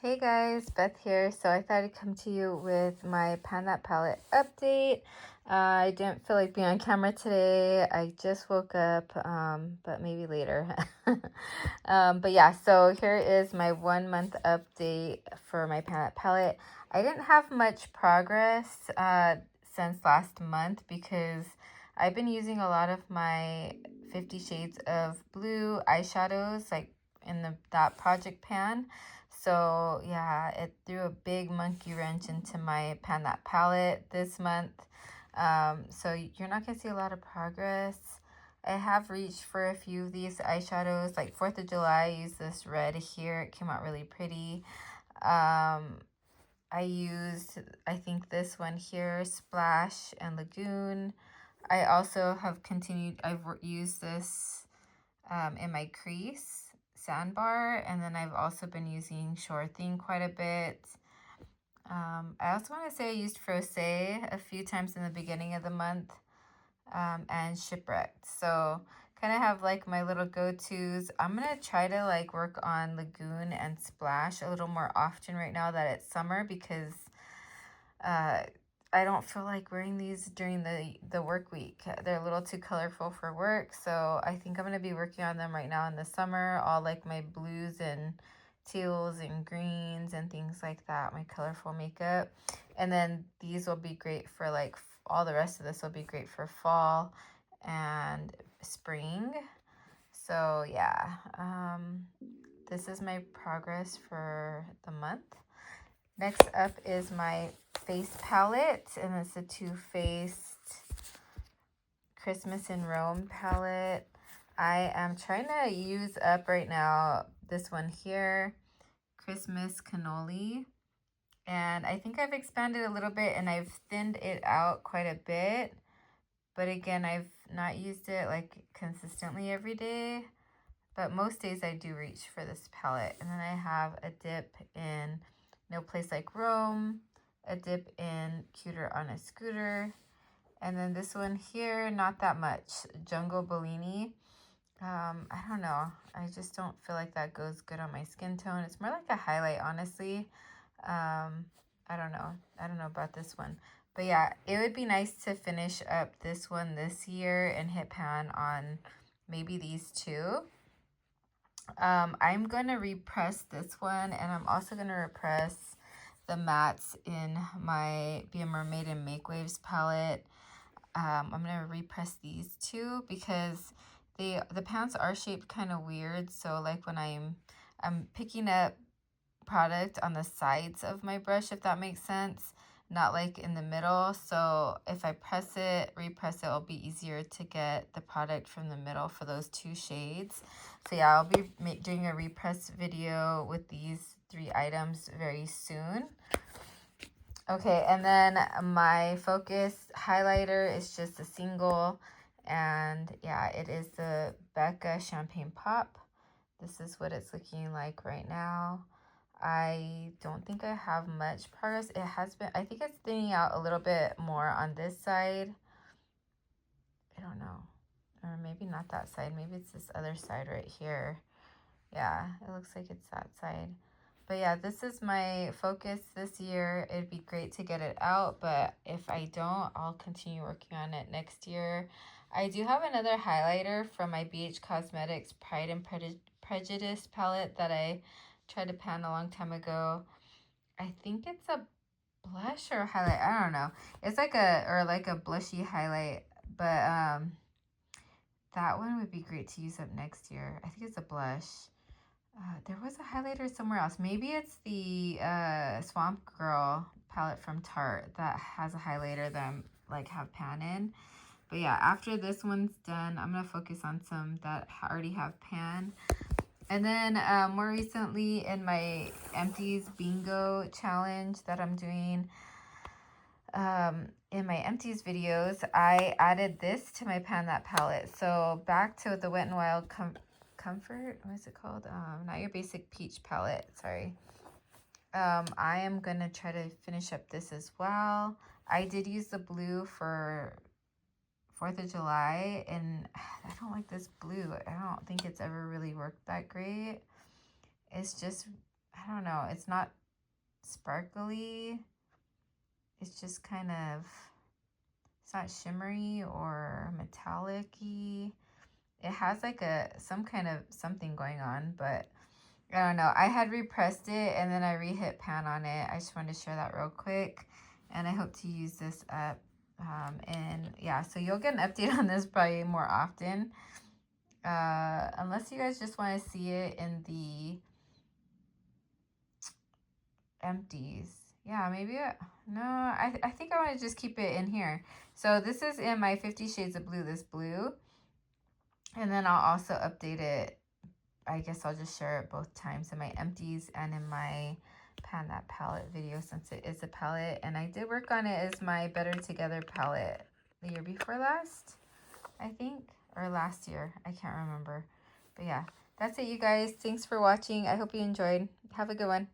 Hey guys, Beth here. So I thought I'd come to you with my Pan That Palette update. I didn't feel like being on camera today. I just woke up, but maybe later. But yeah, so here is my 1 month update for my Pan That Palette. I didn't have much progress since last month because I've been using a lot of my 50 Shades of Blue eyeshadows like in that project pan. So yeah, it threw a big monkey wrench into my Pan That palette this month. So you're not gonna see a lot of progress. I have reached for a few of these eyeshadows, like 4th of July, I used this red here. It came out really pretty. I used, I think this one here, Splash and Lagoon. I also have continued, I've used this in my crease sandbar, and then I've also been using Sure Thing quite a bit. I also want to say I used Frose a few times in the beginning of the month, and Shipwrecked. So kind of have like my little go-tos. I'm gonna try to like work on Lagoon and Splash a little more often right now that it's summer, because I don't feel like wearing these during the work week. They're a little too colorful for work, so I think I'm going to be working on them right now in the summer, all like my blues and teals and greens and things like that, my colorful makeup. And then these will be great for like, all the rest of this will be great for fall and spring. So yeah, this is my progress for the month. Next up is my face palette, and it's a Too Faced Christmas in Rome palette. I am trying to use up right now this one here, Christmas Cannoli. And I think I've expanded a little bit and I've thinned it out quite a bit. But again, I've not used it like consistently every day. But most days I do reach for this palette. And then I have a dip in No Place Like Rome, a dip in Cuter on a Scooter, and then this one here, not that much, Jungle Bellini. I don't know. I just don't feel like that goes good on my skin tone. It's more like a highlight, honestly. I don't know. I don't know about this one. But yeah, it would be nice to finish up this one this year and hit pan on maybe these two. I'm going to repress this one, and I'm also going to repress the mattes in my Be a Mermaid and Make Waves palette. I'm going to repress these two because the pans are shaped kind of weird. So like when I'm picking up product on the sides of my brush, if that makes sense, not like in the middle. So if I press it, repress it, it'll be easier to get the product from the middle for those two shades. So yeah, I'll be doing a repress video with these 3 items very soon. Okay, and then my focus highlighter is just a single, and yeah, it is the Becca Champagne Pop. This is what it's looking like right now. I don't think I have much progress. It has been, I think it's thinning out a little bit more on this side. I don't know. Or maybe not that side. Maybe it's this other side right here. Yeah, it looks like it's that side. But yeah, this is my focus this year. It'd be great to get it out, but if I don't, I'll continue working on it next year. I do have another highlighter from my BH Cosmetics Pride and Prejudice palette that I tried to pan a long time ago. I think it's a blush or highlight. I don't know. It's like a blushy highlight, but that one would be great to use up next year. I think it's a blush. There was a highlighter somewhere else. Maybe it's the Swamp Girl palette from Tarte that has a highlighter that I'm like have pan in. But yeah, after this one's done, I'm gonna focus on some that already have pan. And then more recently in my Empties Bingo challenge that I'm doing, in my Empties videos, I added this to my Pan That palette. So back to the Wet n Wild Comfort, what is it called? Not Your Basic Peach palette, sorry. I am going to try to finish up this as well. I did use the blue for 4th of July, and I don't like this blue. I don't think it's ever really worked that great. It's just, I don't know, it's not sparkly. It's just kind of, it's not shimmery or metallic-y. It has like some kind of something going on, but I don't know. I had repressed it and then I re-hit pan on it. I just wanted to share that real quick, and I hope to use this up. And yeah, so you'll get an update on this probably more often, unless you guys just want to see it in the empties. Yeah, maybe, no, I think I want to just keep it in here. So this is in my 50 Shades of Blue, this blue. And then I'll also update it. I guess I'll just share it both times, in my empties and in my Pan That Palette video, since it is a palette. And I did work on it as my Better Together palette the year before last, I think, or last year. I can't remember. But yeah, that's it, you guys. Thanks for watching. I hope you enjoyed. Have a good one.